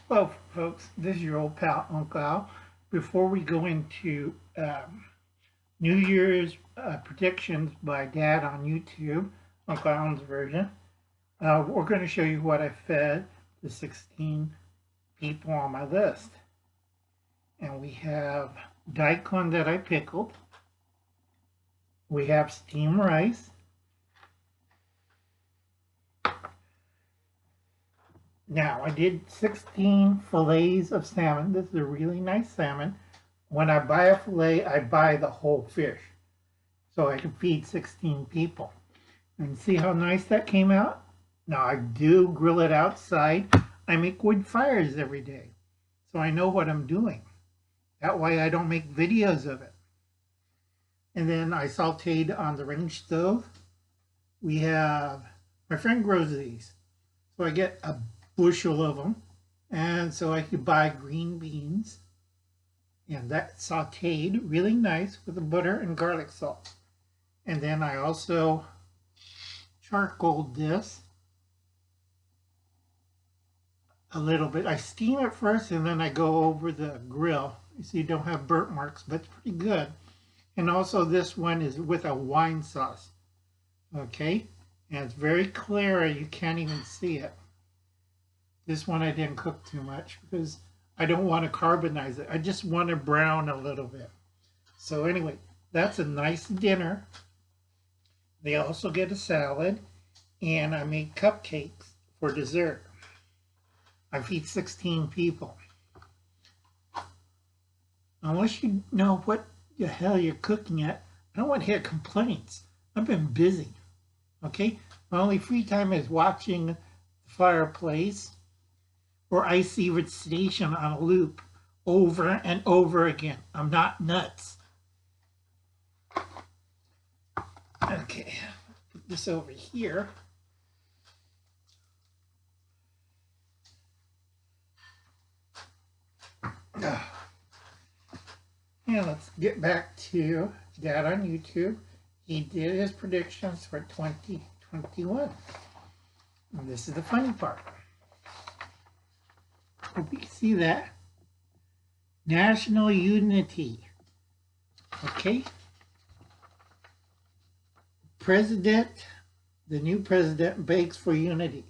Hello, folks. This is your old pal, Uncle Al. Before we go into New Year's predictions by Dad on YouTube, Uncle Al's version, we're going to show you what I fed the 16 people on my list. And we have daikon that I pickled. We have steamed rice. Now, I did 16 fillets of salmon. This is a really nice salmon. When I buy a fillet, I buy the whole fish. So I can feed 16 people. And see how nice that came out? Now, I do grill it outside. I make wood fires every day. So I know what I'm doing. That way I don't make videos of it. And then I sauteed on the range stove. We have, my friend grows these. So I get a bushel of them, and so I could buy green beans, and that sauteed really nice with the butter and garlic salt. And then I also charcoaled this a little bit. I steam it first, and then I go over the grill. You see, you don't have burnt marks, but it's pretty good. And also this one is with a wine sauce. Okay, and it's very clear, you can't even see it. This one I didn't cook too much because I don't want to carbonize it. I just want to brown a little bit. So anyway, that's a nice dinner. They also get a salad, and I made cupcakes for dessert. I feed 16 people. Unless you know what the hell you're cooking at, I don't want to hear complaints. I've been busy, okay? My only free time is watching the fireplace or Icy Rich Station on a loop over and over again. I'm not nuts. Okay, put this over here. And let's get back to Dad on YouTube. He did his predictions for 2021. And this is the funny part. Hope you can see that. National unity. Okay? The new president begs for unity.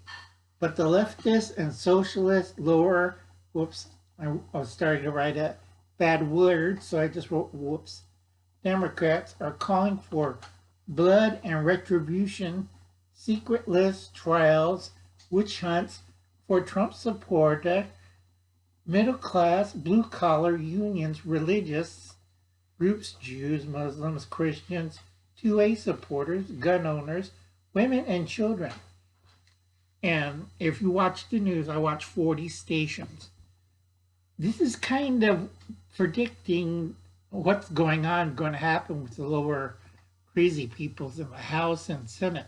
But the leftists and socialists lower, whoops, I was starting to write a bad word, so I just wrote whoops. Democrats are calling for blood and retribution, secret lists, trials, witch hunts for Trump supporter, middle class, blue collar unions, religious groups, Jews, Muslims, Christians, 2A supporters, gun owners, women, and children. And if you watch the news, I watch 40 stations. This is kind of predicting what's going to happen with the lower crazy peoples in the House and Senate.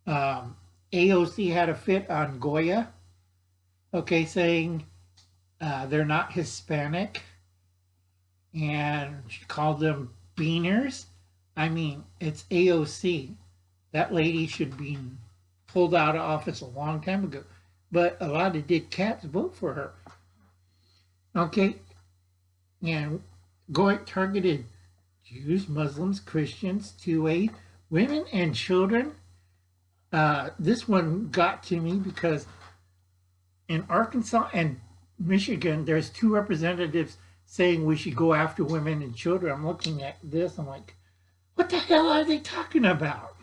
AOC had a fit on Goya, okay, saying they're not Hispanic, and she called them beaners. I mean, it's AOC. That lady should be pulled out of office a long time ago, but a lot of dead cats vote for her. Okay, and Goya targeted Jews, Muslims, Christians, 2A, women, and children. This one got to me because in Arkansas and Michigan, there's 2 representatives saying we should go after women and children. I'm looking at this, I'm like, what the hell are they talking about?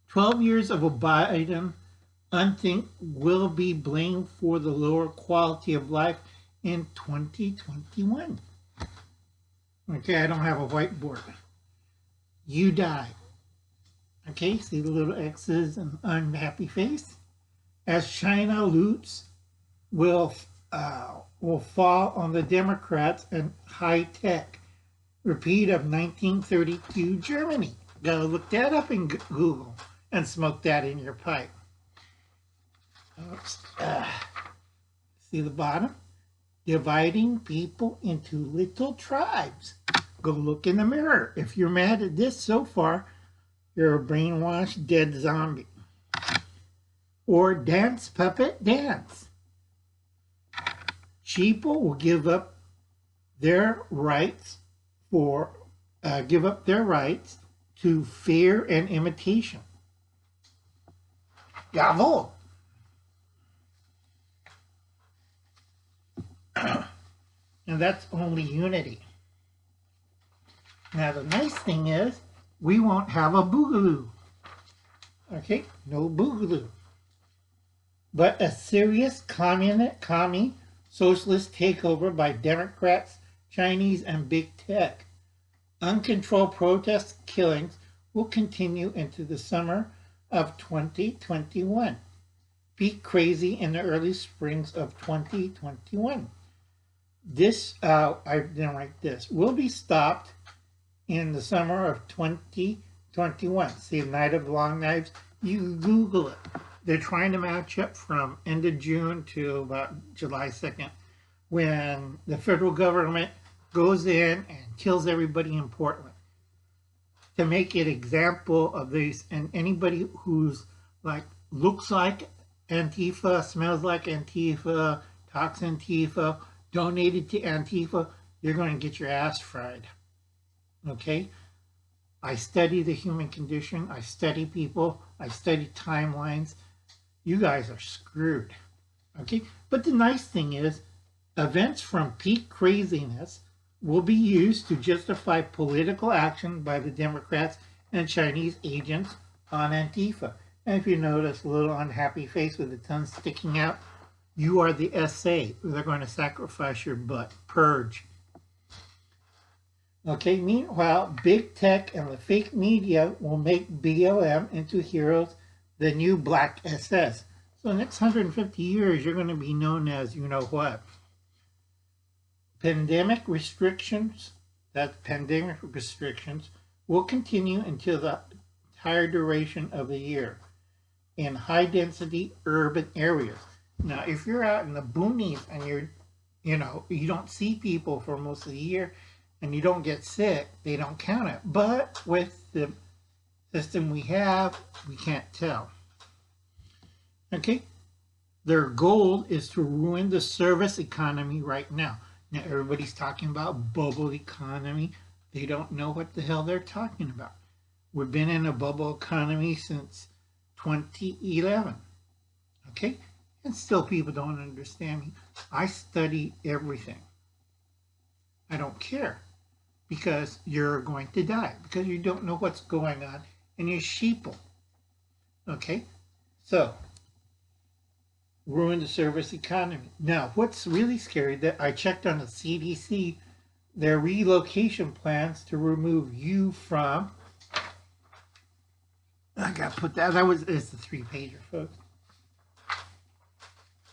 12 years of a Biden unthink will be blamed for the lower quality of life in 2021. Okay, I don't have a whiteboard. You die. Okay, see the little X's and unhappy face? As China loots will fall on the Democrats and high tech. Repeat of 1932 Germany. Go look that up in Google and smoke that in your pipe. Oops. See the bottom? Dividing people into little tribes. Go look in the mirror. If you're mad at this so far, you're a brainwashed dead zombie. Or dance, puppet, dance. People will give up their rights to fear and imitation. Jawohl. And that's only unity. Now the nice thing is, we won't have a boogaloo. Okay, no boogaloo. But a serious commie socialist takeover by Democrats, Chinese, and big tech. Uncontrolled protests, killings will continue into the summer of 2021. Peak crazy in the early springs of 2021. This, I didn't write this, will be stopped in the summer of 2021. See, Night of the Long Knives, you Google it. They're trying to match up from end of June to about July 2nd, when the federal government goes in and kills everybody in Portland. To make an example of this, and anybody who's like, looks like Antifa, smells like Antifa, talks Antifa, donated to Antifa, you're going to get your ass fried. Okay? I study the human condition. I study people. I study timelines. You guys are screwed. Okay? But the nice thing is, events from peak craziness will be used to justify political action by the Democrats and Chinese agents on Antifa. And if you notice a little unhappy face with the tongue sticking out, you are the SA. They're going to sacrifice your butt. Purge. Okay, meanwhile, big tech and the fake media will make BLM into heroes, the new black SS. So the next 150 years, you're going to be known as you know what. Pandemic restrictions, will continue until the entire duration of the year in high-density urban areas. Now, if you're out in the boonies and you don't see people for most of the year and you don't get sick, they don't count it. But with the system we have, we can't tell. Okay? Their goal is to ruin the service economy right now. Now, everybody's talking about bubble economy. They don't know what the hell they're talking about. We've been in a bubble economy since 2011. Okay? And still people don't understand me. I study everything. I don't care. Because you're going to die. Because you don't know what's going on. And you're sheeple. Okay? So, ruin the service economy. Now, what's really scary, that I checked on the CDC, their relocation plans to remove you from, I got to put that, it's a 3-pager, folks.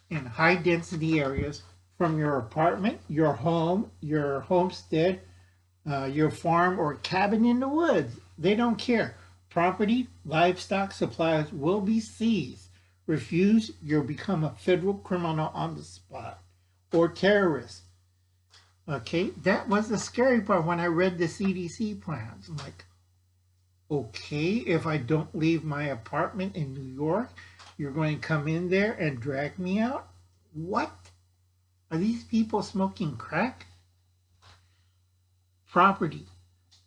In high density areas from your apartment, your home, your homestead, your farm or cabin in the woods. They don't care. Property, livestock, supplies will be seized. Refuse, you'll become a federal criminal on the spot or terrorist. Okay, that was the scary part when I read the CDC plans. I'm like, okay, if I don't leave my apartment in New York, you're going to come in there and drag me out? What? Are these people smoking crack? Property.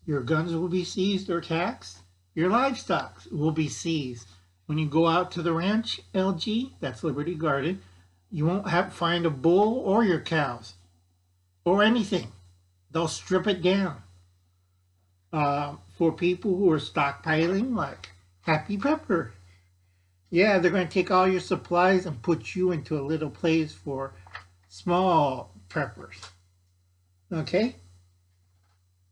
Your guns will be seized or taxed. Your livestock will be seized. When you go out to the ranch, LG, that's Liberty Garden, you won't find a bull or your cows or anything. They'll strip it down. For people who are stockpiling, like Happy Pepper, yeah, they're going to take all your supplies and put you into a little place for small preppers. Okay?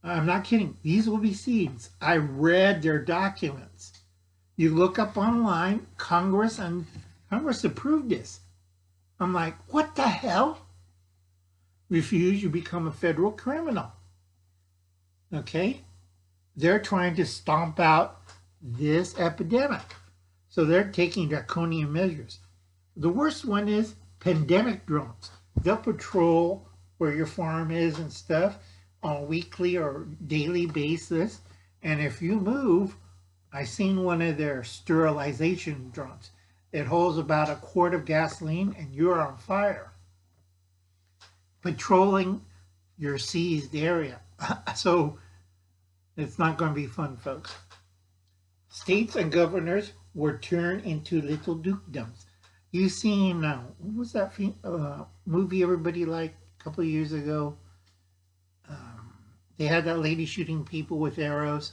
I'm not kidding. These will be seeds. I read their documents. You look up online, Congress approved this. I'm like, what the hell? Refuse, you become a federal criminal. Okay? They're trying to stomp out this epidemic. So they're taking draconian measures. The worst one is pandemic drones. They'll patrol where your farm is and stuff on a weekly or daily basis. And if you move, I seen one of their sterilization drones. It holds about a quart of gasoline and you're on fire. patrolling your seized area. So it's not going to be fun, folks. States and governors were turned into little dukedoms. You seen, what was that movie everybody liked a couple of years ago? They had that lady shooting people with arrows.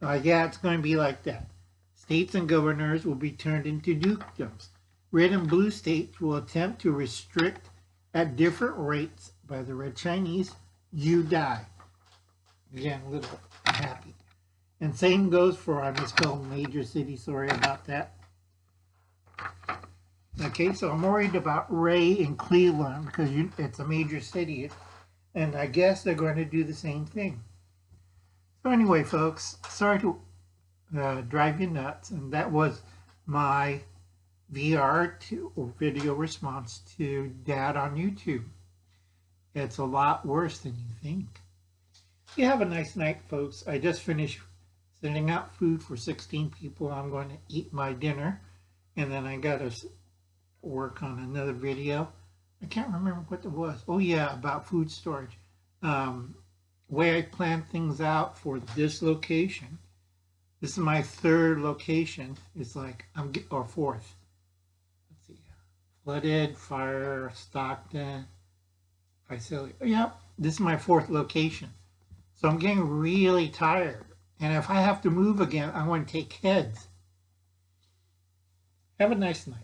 Yeah, it's going to be like that. States and governors will be turned into dukedoms. Red and blue states will attempt to restrict at different rates by the Red Chinese. You die. Again, a little happy. And same goes for our misspelled major city. Sorry about that. Okay, so I'm worried about Ray in Cleveland because it's a major city. And I guess they're going to do the same thing. So anyway, folks, sorry to drive you nuts. And that was my VR or video response to Dad on YouTube. It's a lot worse than you think. You have a nice night, folks. I just finished sending out food for 16 people. I'm going to eat my dinner. And then I got to work on another video. I can't remember what it was. Oh yeah, about food storage. Way I plan things out for this location. This is my third location. It's like or fourth. Let's see. Flooded, Fire, Stockton, Visalia. Yep, this is my fourth location. So I'm getting really tired. And if I have to move again, I'm going to take heads. Have a nice night.